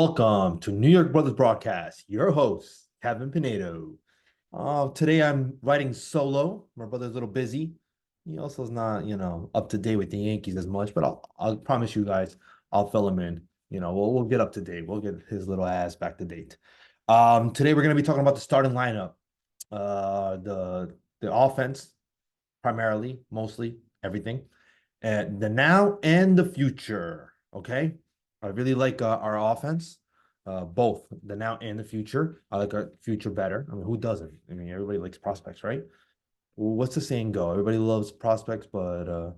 Welcome to New York Brothers Broadcast. Your host, Kevin Pinedo. Today I'm writing solo. My brother's a little busy. He also is not, up to date with the Yankees as much, but I'll promise you guys, I'll fill him in. We'll get up to date. We'll get his little ass back to date. Today we're gonna be talking about the starting lineup. The offense, primarily, mostly, everything. And the now and the future. Okay. I really like our offense, both the now and the future. I like our future better. I mean, who doesn't? I mean, everybody likes prospects, right? Well, what's the saying go? Everybody loves prospects, but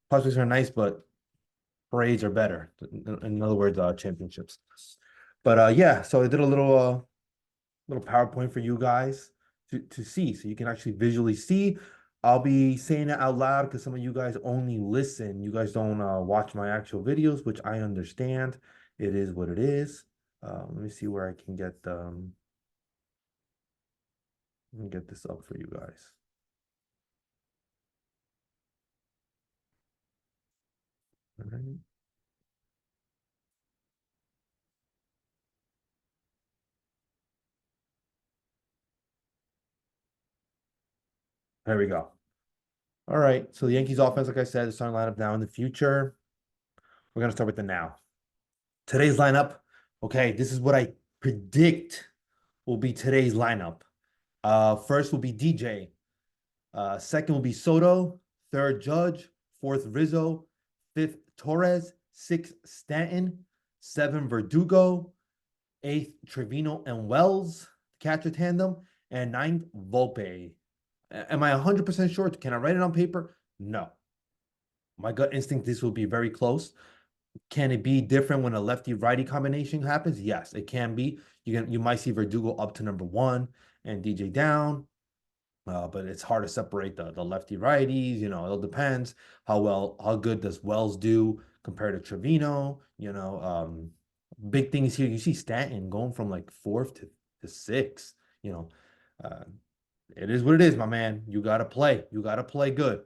prospects are nice, but parades are better. In other words, championships. But yeah, so I did a little PowerPoint for you guys to see, so you can actually visually see. I'll be saying it out loud because some of you guys only listen. You guys don't watch my actual videos, which I understand. It is what it is. Let me see where I can get let me get this up for you guys. All right. There we go. All right. So the Yankees offense, like I said, is starting lineup now in the future. We're gonna start with the now. Today's lineup. Okay, this is what I predict will be today's lineup. First will be DJ. Second will be Soto. Third, Judge. Fourth, Rizzo. Fifth, Torres. Sixth, Stanton. Seven, Verdugo. Eighth, Trevino and Wells, catcher tandem. And ninth, Volpe. Am I 100% sure? Can I write it on paper? No. My gut instinct, this will be very close. Can it be different when a lefty-righty combination happens? Yes, it can be. You might see Verdugo up to number one and DJ down. But it's hard to separate the lefty righties. It all depends how good does Wells do compared to Trevino. Big things here. You see Stanton going from like fourth to sixth. Uh, it is what it is, my man. You gotta play. You gotta play good.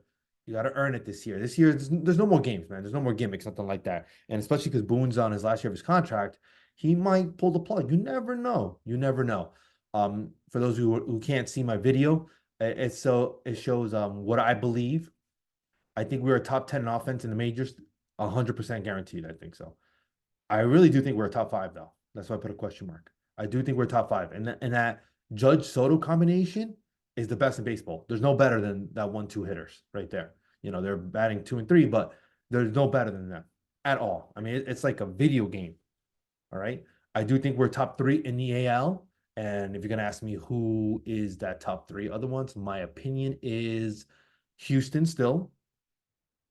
You gotta earn it this year. This year, there's no more games, man. There's no more gimmicks, nothing like that. And especially because Boone's on his last year of his contract, he might pull the plug. You never know. You never know. For those who can't see my video, it shows what I believe. I think we're a top 10 in offense in the majors, 100% guaranteed. I think so. I really do think we're a top five, though. That's why I put a question mark. I do think we're top five, and that Judge Soto combination is the best in baseball. There's no better than that 1-2 hitters right there. They're batting 2 and 3, but there's no better than them at all. I mean, it's like a video game. All right. I do think we're top three in the AL. And if you're going to ask me who is that top three other ones, my opinion is Houston still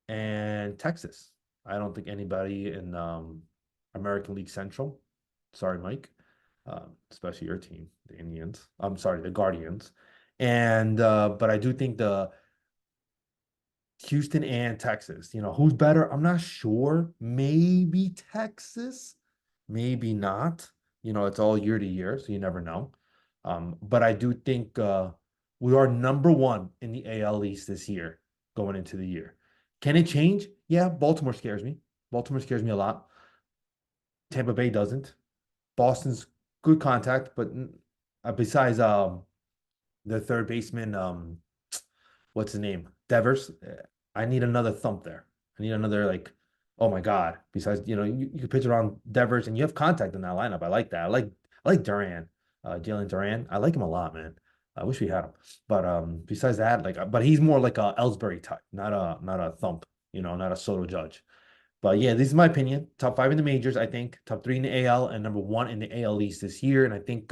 and Texas. I don't think anybody in American League Central. Sorry, Mike. Especially your team, the Indians. I'm sorry, the Guardians. And but I do think the Houston and Texas. Who's better? I'm not sure. Maybe Texas, maybe not. It's all year to year, so you never know. But I do think we are number one in the AL East this year going into the year. Can it change? Yeah, Baltimore scares me. Baltimore scares me a lot. Tampa Bay doesn't. Boston's good contact, but besides their third baseman, what's his name? Devers. I need another thump there. I need another oh my God. Besides, you can pitch around Devers and you have contact in that lineup. I like that. I like Duran, Jalen Duran. I like him a lot, man. I wish we had him. But besides that, but he's more like a Ellsbury type, not a thump, not a Soto Judge. But yeah, this is my opinion. Top five in the majors, I think. Top three in the AL and number one in the AL East this year. And I think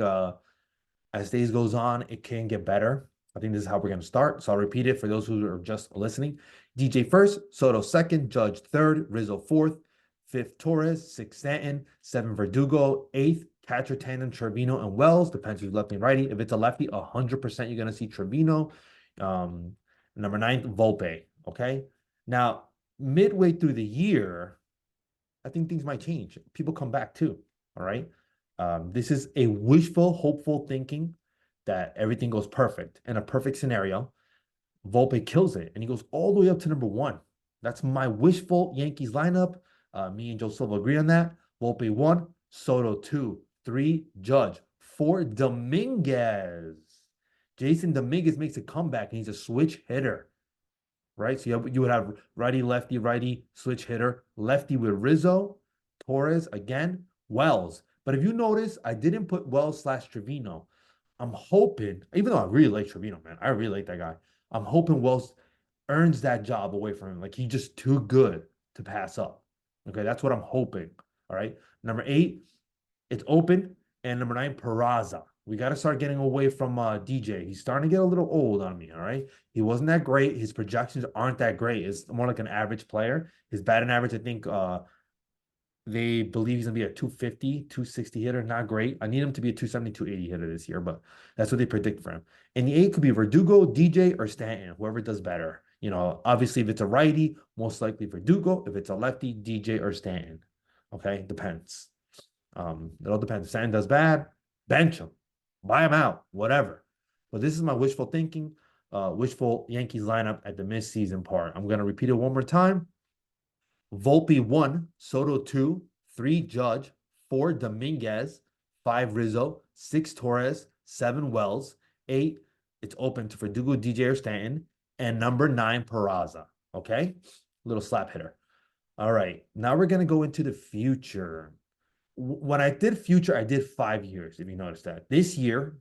as days goes on, it can get better. I think this is how we're going to start. So I'll repeat it for those who are just listening. DJ first, Soto second, Judge third, Rizzo fourth, fifth Torres, sixth Stanton, seven Verdugo, eighth catcher tandem Trevino and Wells. Depends who's lefty and righty. If it's a lefty, 100% you're going to see Trevino. Number nine, Volpe. Okay. Now, midway through the year, I think things might change. People come back too. All right. This is a wishful, hopeful thinking that everything goes perfect. In a perfect scenario, Volpe kills it and he goes all the way up to number one. That's my wishful Yankees lineup. Me and Joe Silva agree on that. Volpe 1, Soto 2, 3, Judge, 4, Dominguez. Jason Dominguez makes a comeback and he's a switch hitter, right? So you would have righty, switch hitter, lefty with Rizzo, Torres again, Wells. But if you notice, I didn't put Wells slash Trevino. I'm hoping, even though I really like Trevino, man, I really like that guy. I'm hoping Wells earns that job away from him. Like he's just too good to pass up. Okay, that's what I'm hoping. All right. Number 8, it's open. And number 9, Peraza. We got to start getting away from DJ. He's starting to get a little old on me. All right. He wasn't that great. His projections aren't that great. It's more like an average player. His batting average, I think they believe he's going to be a 250, 260 hitter. Not great. I need him to be a 270, 280 hitter this year, but that's what they predict for him. And the 8 could be Verdugo, DJ, or Stanton, whoever does better. You know, obviously, if it's a righty, most likely Verdugo. If it's a lefty, DJ or Stanton. Okay, depends. It all depends. If Stanton does bad, bench him, buy him out, whatever. But this is my wishful thinking, wishful Yankees lineup at the midseason part. I'm going to repeat it one more time. Volpe 1, Soto 2, 3, Judge, 4, Dominguez, 5, Rizzo, 6, Torres, 7, Wells, 8, it's open to Verdugo, DJ, or Stanton, and number 9, Peraza. Okay? Little slap hitter. All right. Now we're going to go into the future. When I did future, I did 5 years, if you notice that. This year,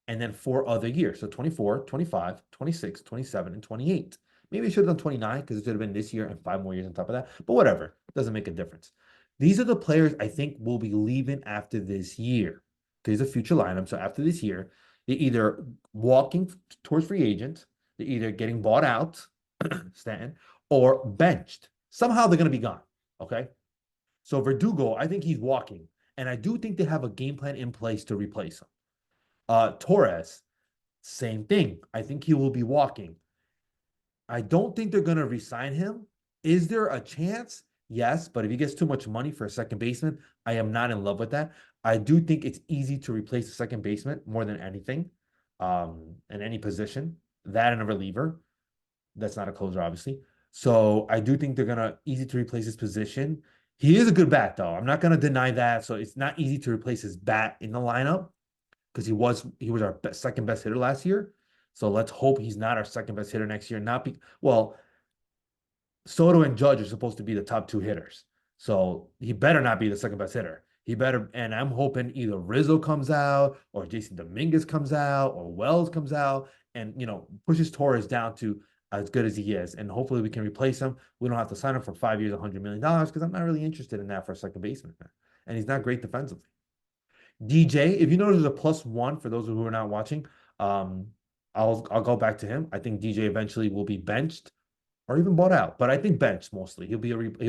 and then 4 other years. So 24, 25, 26, 27, and 28. Maybe I should have done 29 because it should have been this year and 5 more years on top of that. But whatever. It doesn't make a difference. These are the players I think will be leaving after this year. There's a future lineup. So after this year, they're either walking towards free agent, they're either getting bought out, Stanton, or benched. Somehow they're going to be gone. Okay? So Verdugo, I think he's walking. And I do think they have a game plan in place to replace him. Torres, same thing. I think he will be walking. I don't think they're going to re-sign him. Is there a chance? Yes, but if he gets too much money for a second baseman, I am not in love with that. I do think it's easy to replace a second baseman more than anything, in any position. That and a reliever. That's not a closer, obviously. So I do think they're gonna easy to replace his position. He is a good bat, though. I'm not gonna deny that. So it's not easy to replace his bat in the lineup because he was our second best hitter last year. So let's hope he's not our second best hitter next year. Well, Soto and Judge are supposed to be the top 2 hitters. So he better not be the second best hitter. He better, and I'm hoping either Rizzo comes out or Jason Dominguez comes out or Wells comes out and, pushes Torres down to as good as he is. And hopefully we can replace him. We don't have to sign him for 5 years, $100 million because I'm not really interested in that for a second baseman. And he's not great defensively. DJ, if you notice, there's a +1 for those who are not watching. I'll go back to him. I think DJ eventually will be benched or even bought out, but I think benched mostly. He'll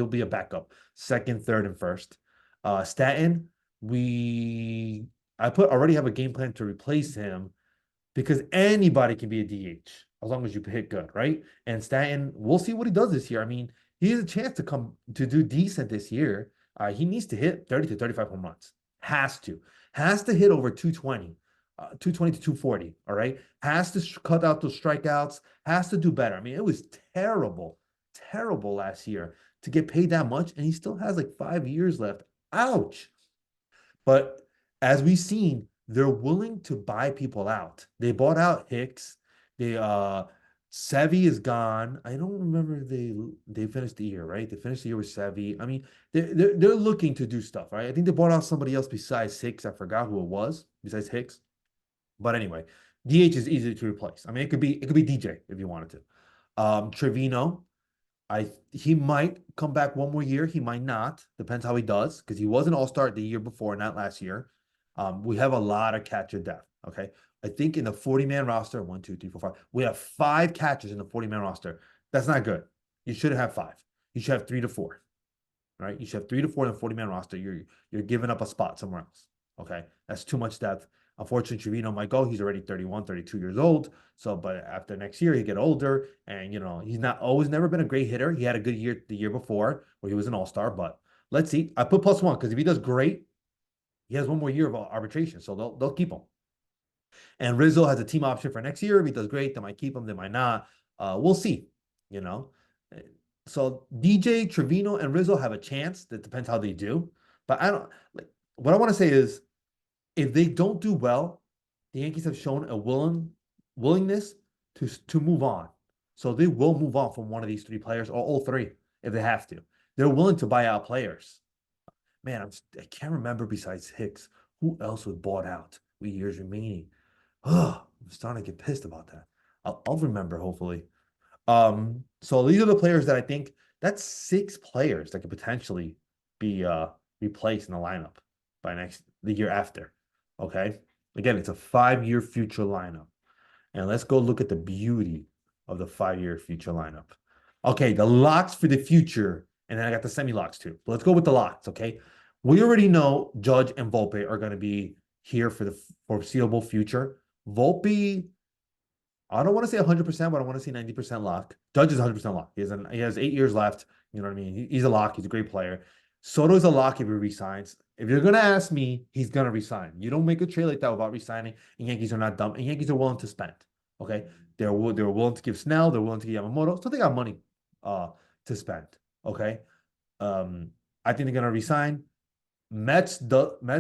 be a backup, second, third, and first. Stanton, I already have a game plan to replace him because anybody can be a DH as long as you hit good, right? And Stanton, we'll see what he does this year. I mean, he has a chance to do decent this year. He needs to hit 30 to 35 home runs. Has to hit over 220. 220 to 240, all right? Has to cut out those strikeouts, has to do better. I mean, it was terrible last year to get paid that much, and he still has like 5 years left. Ouch. But as we've seen, they're willing to buy people out. They bought out Hicks. Sevy is gone. I don't remember if they finished the year, right? They finished the year with Sevy. I mean, they're looking to do stuff, right? I think they bought out somebody else besides Hicks. I forgot who it was, besides Hicks. But anyway, DH is easy to replace. I mean, it could be DJ if you wanted to. Trevino, he might come back one more year. He might not. Depends how he does, because he was an all-star the year before, not last year. We have a lot of catcher depth. Okay. I think in the 40-man roster, 1, 2, 3, 4, 5, we have 5 catchers in the 40-man roster. That's not good. You shouldn't have 5. You should have 3 to 4. Right? You should have 3 to 4 in the 40-man roster. You're giving up a spot somewhere else. Okay. That's too much depth. Unfortunately, Trevino might go. He's already 31, 32 years old. So, but after next year, he get older. And, he's never been a great hitter. He had a good year the year before where he was an all-star. But let's see. I put +1 because if he does great, he has 1 more year of arbitration. So they'll keep him. And Rizzo has a team option for next year. If he does great, they might keep him. They might not. We'll see, So DJ, Trevino, and Rizzo have a chance. That depends how they do. But I don't what I want to say is, if they don't do well, the Yankees have shown a willingness to move on. So they will move on from one of these three players or all three if they have to. They're willing to buy out players. Man, I can't remember besides Hicks who else was bought out with years remaining. Oh, I'm starting to get pissed about that. I'll remember hopefully. So these are the players that I think that's six players that could potentially be replaced in the lineup by the year after. Okay. Again, it's a 5-year future lineup. And let's go look at the beauty of the 5-year future lineup. Okay, the locks for the future, and then I got the semi-locks too. But let's go with the locks, okay? We already know Judge and Volpe are going to be here for the foreseeable future. Volpe, I don't want to say 100%, but I want to say 90% lock. Judge is 100% lock. He has 8 years left. You know what I mean? He's a lock. He's a great player. Soto's a lock if he resigns. If you're going to ask me, he's going to resign. You don't make a trade like that without resigning, and Yankees are not dumb, and Yankees are willing to spend. Okay? They're willing to give Snell. They're willing to give Yamamoto. So they got money to spend. Okay? I think they're going to resign. Mets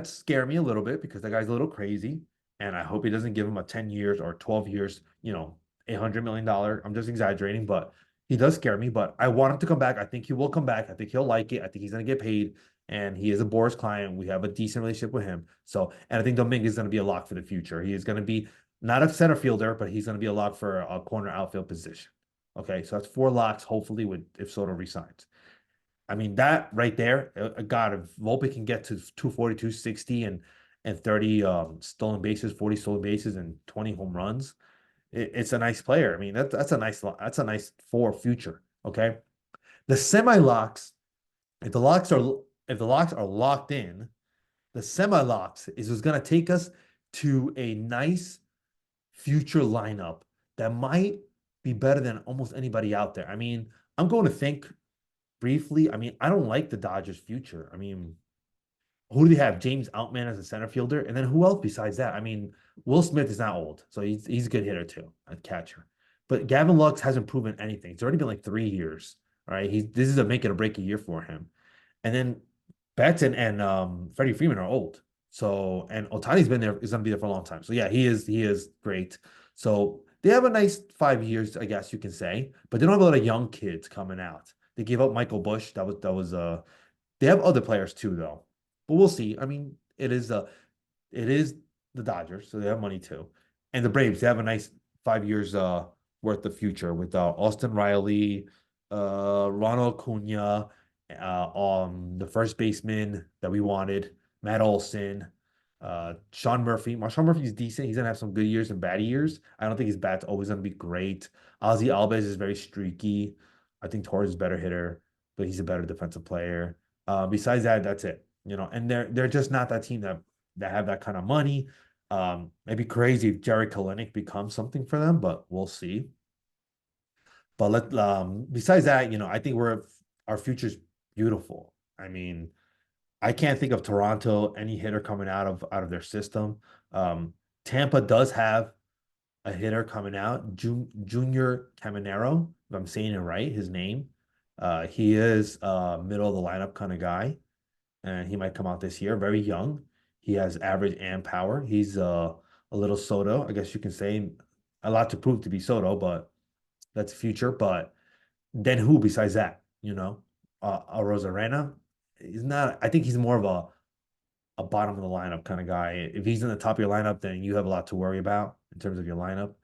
scare me a little bit because that guy's a little crazy, and I hope he doesn't give him a 10 years or 12 years, $800 million. I'm just exaggerating, but he does scare me. But I want him to come back. I think he will come back. I think he'll like it. I think he's going to get paid, and he is a Boris client. We have a decent relationship with him. So, and I think Dominguez is going to be a lock for the future. He is going to be not a center fielder, but he's going to be a lock for a corner outfield position. Okay, so that's 4 locks, hopefully, if Soto resigns. I mean, that right there, God, if Volpe can get to 240, 260 and 30 stolen bases, 40 stolen bases, and 20 home runs, it's a nice player. I mean, that's a nice for future. Okay. The semi-locks, if the locks are locked in, the semi-locks is what's gonna take us to a nice future lineup that might be better than almost anybody out there. I mean, I'm going to think briefly. I mean, I don't like the Dodgers' future. I mean, who do they have? James Outman as a center fielder, and then who else besides that? I mean, Will Smith is not old, so he's a good hitter too, a catcher. But Gavin Lux hasn't proven anything. It's already been like 3 years. All right, this is a make it or break a year for him. And then Betts and Freddie Freeman are old. So and Otani's been there, is gonna be there for a long time. So yeah, he is great. So they have a nice 5 years, I guess you can say, but they don't have a lot of young kids coming out. They gave up Michael Bush. That was. They have other players too, though. But we'll see. I mean, it is the Dodgers, so they have money too, and the Braves. They have a nice 5 years worth of future with Austin Riley, Ronald Acuna, the first baseman that we wanted, Matt Olson, Sean Murphy. Sean Murphy is decent. He's gonna have some good years and bad years. I don't think his bat's always gonna be great. Ozzy Albies is very streaky. I think Torres is a better hitter, but he's a better defensive player. Besides that, that's it. And they're just not that team that have that kind of money. It'd be crazy if Jerry Kalenic becomes something for them, but we'll see. But besides that, I think our future's beautiful. I mean, I can't think of Toronto, any hitter coming out of their system. Tampa does have a hitter coming out, Junior Caminero, if I'm saying it right, his name. He is middle of the lineup kind of guy, and he might come out this year. Very young. He has average and power. He's a little Soto, I guess you can say. A lot to prove to be Soto, but that's future. But then who besides that? A Rosarena. He's not. I think he's more of a bottom of the lineup kind of guy. If he's in the top of your lineup, then you have a lot to worry about in terms of your lineup.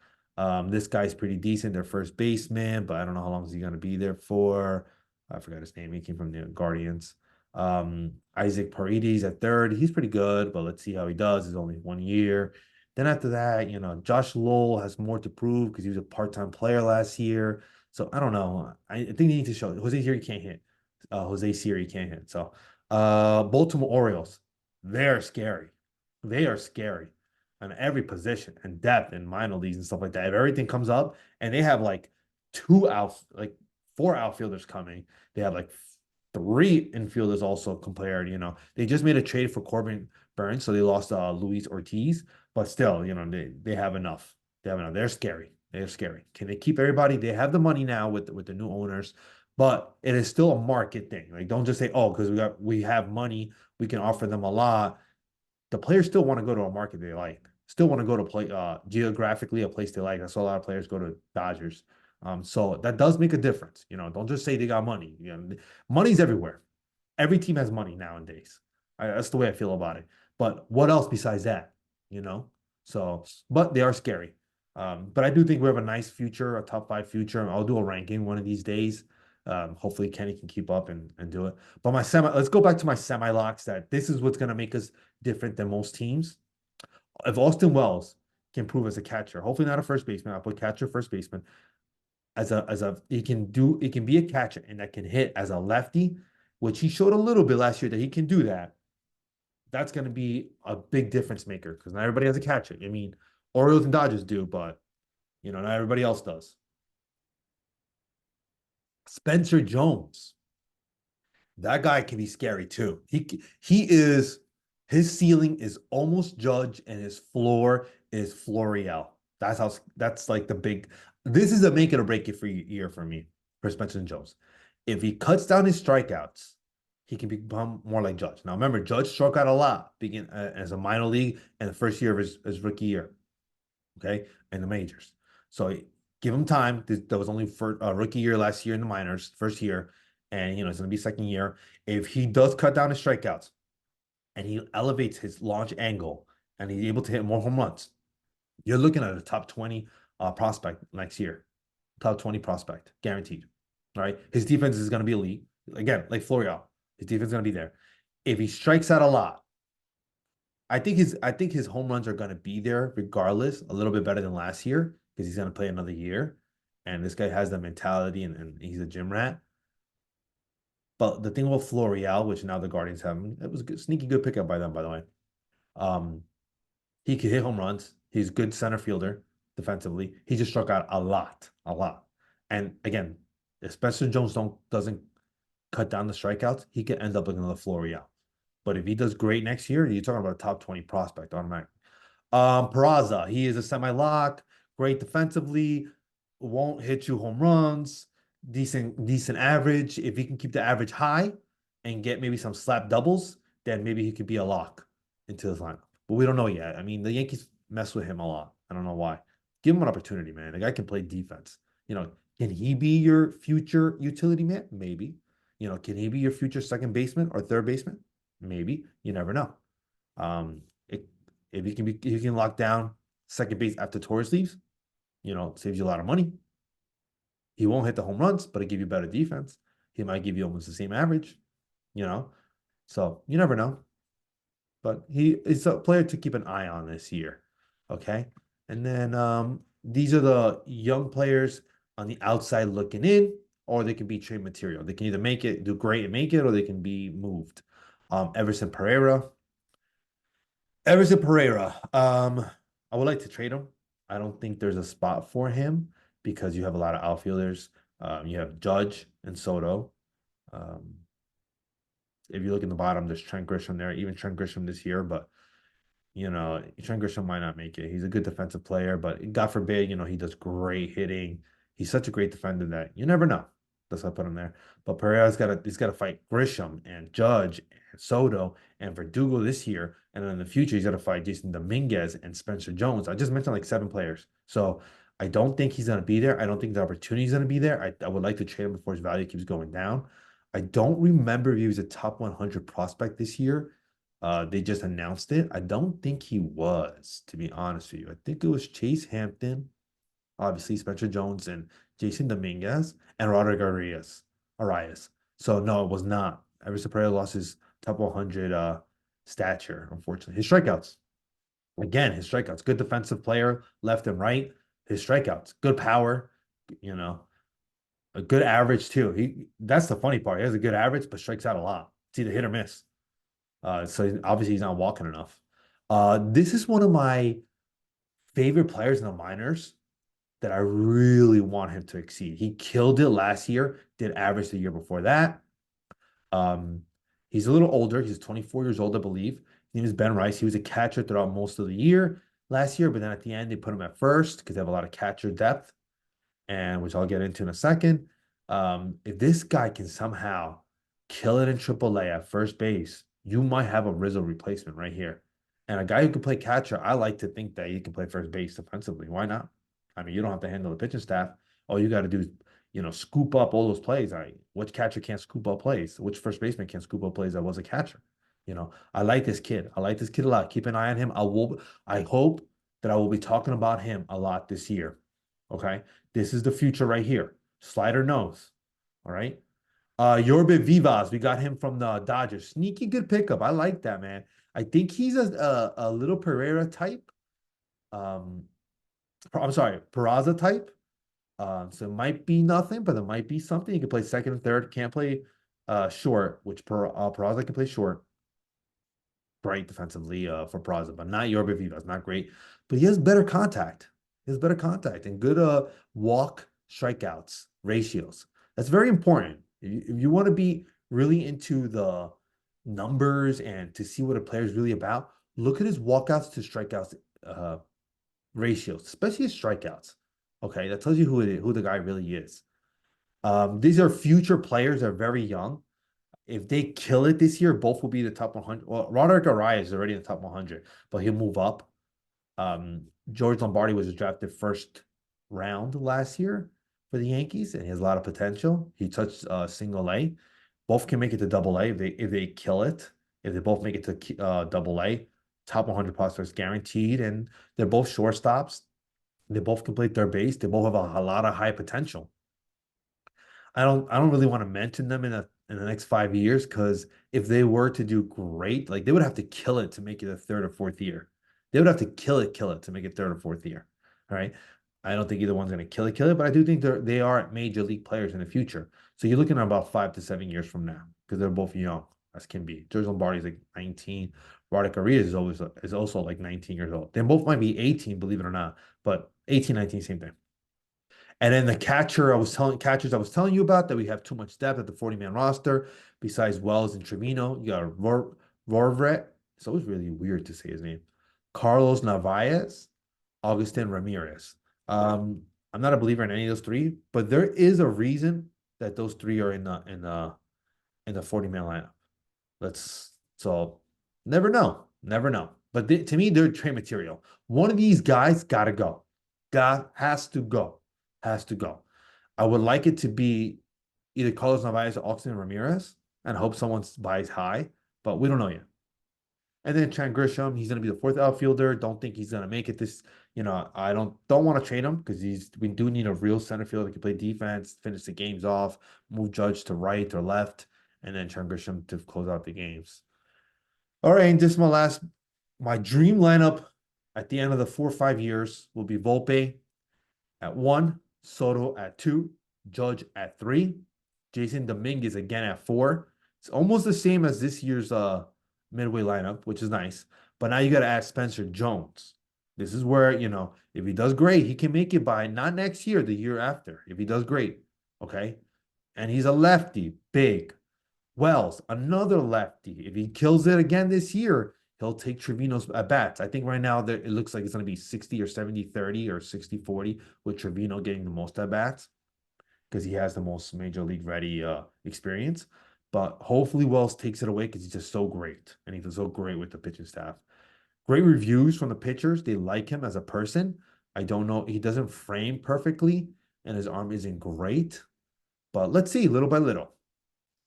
This guy's pretty decent. Their first baseman, but I don't know how long is he going to be there for. I forgot his name. He came from the Guardians. Isaac Paredes at third. He's pretty good, but let's see how he does. It's only 1 year. Then after that, Josh Lowell has more to prove because he was a part-time player last year. So I don't know. I think they need to show. Jose Siri can't hit. Jose Siri can't hit. So Baltimore Orioles, they're scary. They are scary on every position and depth and minor leagues and stuff like that. If everything comes up and they have like 4 outfielders coming, they have like 3 infielders also compared. They just made a trade for Corbin Burns, so they lost Luis Ortiz, but still, they have enough. They have enough. They're scary. They're scary. Can they keep everybody? They have the money now with the new owners, but it is still a market thing. Like, don't just say, oh, because we have money, we can offer them a lot. the players still want to go to a market they like. Still want to go to play geographically a place they like. That's why a lot of players go to Dodgers. So that does make a difference. Don't just say they got money. Money's everywhere. Every team has money nowadays. That's the way I feel about it. But what else besides that? You know. So, but they are scary. But I do think we have a nice future, a top 5 future. I'll do a ranking one of these days. Hopefully Kenny can keep up and do it. But let's go back to my semi locks. That this is what's going to make us different than most teams. If Austin Wells can prove as a catcher, hopefully not a first baseman, I'll put catcher, first baseman. He can be a catcher and that can hit as a lefty, which he showed a little bit last year that he can do that. That's going to be a big difference maker because not everybody has a catcher. I mean, Orioles and Dodgers do, but not everybody else does. Spencer Jones, that guy can be scary too. His ceiling is almost Judge and his floor is Florial. That's like the big. This is a make it or break it for year for me for Spencer Jones. If he cuts down his strikeouts, he can become more like Judge. Now remember, Judge struck out a lot begin as a minor league and the first year of his rookie year, okay, in the majors. So give him time. That was only for rookie year last year in the minors, first year, and it's going to be second year. If he does cut down his strikeouts and he elevates his launch angle and he's able to hit more home runs, you're looking at a top 20 prospect next year. Top 20 prospect, guaranteed. All right. His defense is going to be elite. Again, like Florial, his defense is going to be there. If he strikes out a lot, I think his home runs are going to be there regardless, a little bit better than last year because he's going to play another year. And this guy has the mentality and he's a gym rat. But the thing about Florial, which now the Guardians have him, it was a sneaky good pickup by them, by the way. He could hit home runs. He's a good center fielder defensively. He just struck out a lot. And again, if Spencer Jones doesn't cut down the strikeouts, he could end up looking like Florial. But if he does great next year, you're talking about a top 20 prospect automatic. Peraza, he is a semi-lock, great defensively, won't hit you home runs, decent average. If he can keep the average high and get maybe some slap doubles, then maybe he could be a lock into the lineup. But we don't know yet. I mean, the Yankees mess with him a lot. I don't know why. Give him an opportunity, man. The guy can play defense. Can he be your future utility man? Maybe. Can he be your future second baseman or third baseman? Maybe. You never know. If he can lock down second base after Torres leaves, saves you a lot of money. He won't hit the home runs, but he'll give you better defense. He might give you almost the same average, So you never know. But he is a player to keep an eye on this year. Okay. And then these are the young players on the outside looking in, or they can be trade material. They can either do great and make it, or they can be moved. Everson Pereira. I would like to trade him. I don't think there's a spot for him because you have a lot of outfielders. You have Judge and Soto. If you look in the bottom, there's Trent Grisham there, even Trent Grisham this year, but Trent Grisham might not make it. He's a good defensive player, but God forbid, he does great hitting. He's such a great defender that you never know. That's why I put him there. But Pereira's got to fight Grisham and Judge and Soto and Verdugo this year. And then in the future, he's got to fight Jason Dominguez and Spencer Jones. I just mentioned like 7 players. So I don't think he's going to be there. I don't think the opportunity is going to be there. I would like to trade him before his value keeps going down. I don't remember if he was a top 100 prospect this year. They just announced it. I don't think he was, to be honest with you. I think it was Chase Hampton, obviously Spencer Jones and Jason Dominguez and Rodrigo Arias. So no, it was not. Everson Pereira lost his top 100 stature, unfortunately. His strikeouts. Again, his strikeouts. Good defensive player, left and right. His strikeouts. Good power, a good average too. That's the funny part. He has a good average, but strikes out a lot. It's either hit or miss. So obviously he's not walking enough. This is one of my favorite players in the minors that I really want him to exceed. He killed it last year, did average the year before that. He's a little older. He's 24 years old, I believe. His name is Ben Rice. He was a catcher throughout most of the year last year, but then at the end they put him at first because they have a lot of catcher depth, and which I'll get into in a second. If this guy can somehow kill it in AAA at first base, you might have a Rizzo replacement right here. And a guy who can play catcher, I like to think that he can play first base defensively. Why not? I mean, you don't have to handle the pitching staff. All you got to do is, scoop up all those plays. Which catcher can't scoop up plays? Which first baseman can't scoop up plays that was a catcher? I like this kid. I like this kid a lot. Keep an eye on him. I hope that I will be talking about him a lot this year. Okay. This is the future right here. Slider nose. All right. Yorbe Vivas, we got him from the Dodgers. Sneaky good pickup. I like that, man. I think he's a little Pereira type. Um, I'm sorry, Peraza type. So it might be nothing, but it might be something. He can play second and third. Can't play short, which Peraza can play short. Great defensively for Peraza, but not Yorbe Vivas. Not great, but he has better contact. He has better contact and good walk strikeouts ratios. That's very important. If you want to be really into the numbers and to see what a player is really about, look at his walkouts to strikeouts ratios, especially his strikeouts. Okay, that tells you who the guy really is. These are future players that are very young. If they kill it this year, both will be the top 100. Well, Roderick Arias is already in the top 100, but he'll move up. George Lombardi was drafted first round last year for the Yankees, and he has a lot of potential. He touched single A. Both can make it to double A if they kill it. If they both make it to double A, top 100 prospects guaranteed, and they're both shortstops. They both can play third base. They both have a lot of high potential. I don't really want to mention them in the next 5 years because if they were to do great, like they would have to kill it to make it a third or fourth year. They would have to kill it to make it third or fourth year. All right. I don't think either one's going to kill it, but I do think they are major league players in the future. So you're looking at about 5 to 7 years from now because they're both young as can be. George Lombardi is like 19. Roderick Arias is also like 19 years old. They both might be 18, believe it or not, but 18, 19, same thing. And then the catchers I was telling you about that we have too much depth at the 40-man roster. Besides Wells and Trevino, you got Rorvret. It's always really weird to say his name. Carlos Narvaez, Augustin Ramirez. I'm not a believer in any of those three, but there is a reason that those three are in the 40-man lineup. So never know. Never know. But to me, they're trade material. One of these guys gotta go. Has to go. Has to go. I would like it to be either Carlos Narvaez or Austin Ramirez and hope someone buys high, but we don't know yet. And then Trent Grisham, he's going to be the fourth outfielder. Don't think he's going to make it this. I don't want to trade him because we do need a real center fielder that can play defense, finish the games off, move Judge to right or left, and then Trent Grisham to close out the games. All right, and this is my dream lineup at the end of the 4 or 5 years will be Volpe at 1, Soto at 2, Judge at 3, Jason Dominguez again at 4. It's almost the same as this year's midway lineup, which is nice. But now you got to add Spencer Jones. This is where, if he does great, he can make it by not next year, the year after. If he does great, okay? And he's a lefty, big. Wells, another lefty. If he kills it again this year, he'll take Trevino's at bats. I think right now it looks like it's going to be 60 or 70-30 or 60-40 with Trevino getting the most at bats because he has the most major league ready experience. But hopefully Wells takes it away because he's just so great. And he's so great with the pitching staff. Great reviews from the pitchers. They like him as a person. I don't know. He doesn't frame perfectly and his arm isn't great. But let's see, little by little.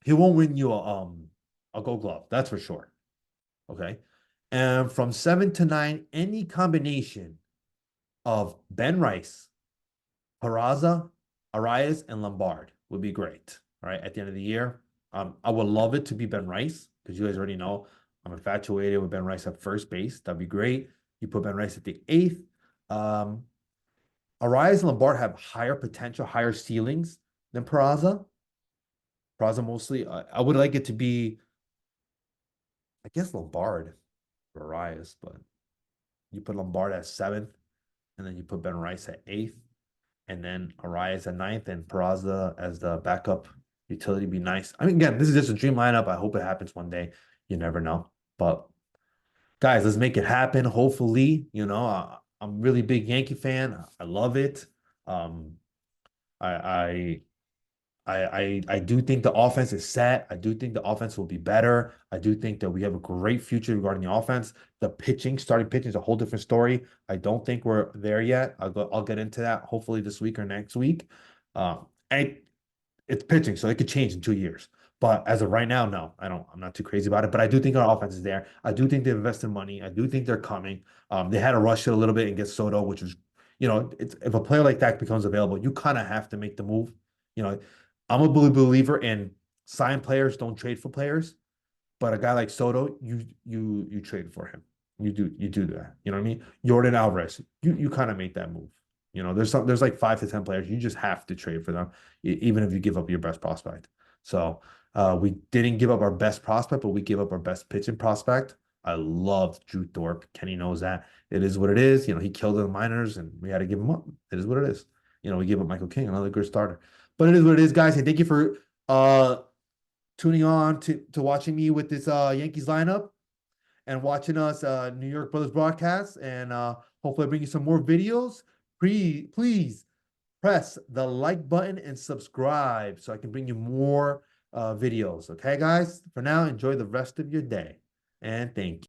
He won't win you a Gold Glove. That's for sure. Okay. And from 7 to 9, any combination of Ben Rice, Peraza, Arias, and Lombard would be great. All right. At the end of the year, I would love it to be Ben Rice because you guys already know I'm infatuated with Ben Rice at first base. That'd be great. You put Ben Rice at the 8th. Arias and Lombard have higher potential, higher ceilings than Peraza. Peraza mostly. I would like it to be, I guess, Lombard for Arias, but you put Lombard at 7th, and then you put Ben Rice at 8th, and then Arias at 9th, and Peraza as the backup utility be nice. I mean, again, this is just a dream lineup. I hope it happens one day. You never know. But guys, let's make it happen. Hopefully, I'm a really big Yankee fan. I love it. I I do think the offense is set. I do think the offense will be better. I do think that we have a great future regarding the offense. The pitching, starting pitching is a whole different story. I don't think we're there yet. I'll get into that hopefully this week or next week. And it's pitching, so it could change in 2 years. But as of right now, no, I don't. I'm not too crazy about it. But I do think our offense is there. I do think they've invested money. I do think they're coming. They had to rush it a little bit and get Soto, which was, if a player like that becomes available, you kind of have to make the move. You know, I'm a believer in sign players, don't trade for players. But a guy like Soto, you trade for him. You do that. You know what I mean? Jordan Alvarez, you kind of make that move. There's like 5 to 10 players. You just have to trade for them, even if you give up your best prospect. So we didn't give up our best prospect, but we gave up our best pitching prospect. I loved Drew Thorpe. Kenny knows that. It is what it is. He killed the minors, and we had to give him up. It is what it is. We gave up Michael King, another good starter. But it is what it is, guys. And thank you for tuning on to watching me with this Yankees lineup and watching us New York Brothers broadcast. And hopefully I bring you some more videos. Please press the like button and subscribe so I can bring you more videos. Okay, guys? For now, enjoy the rest of your day. And thank you.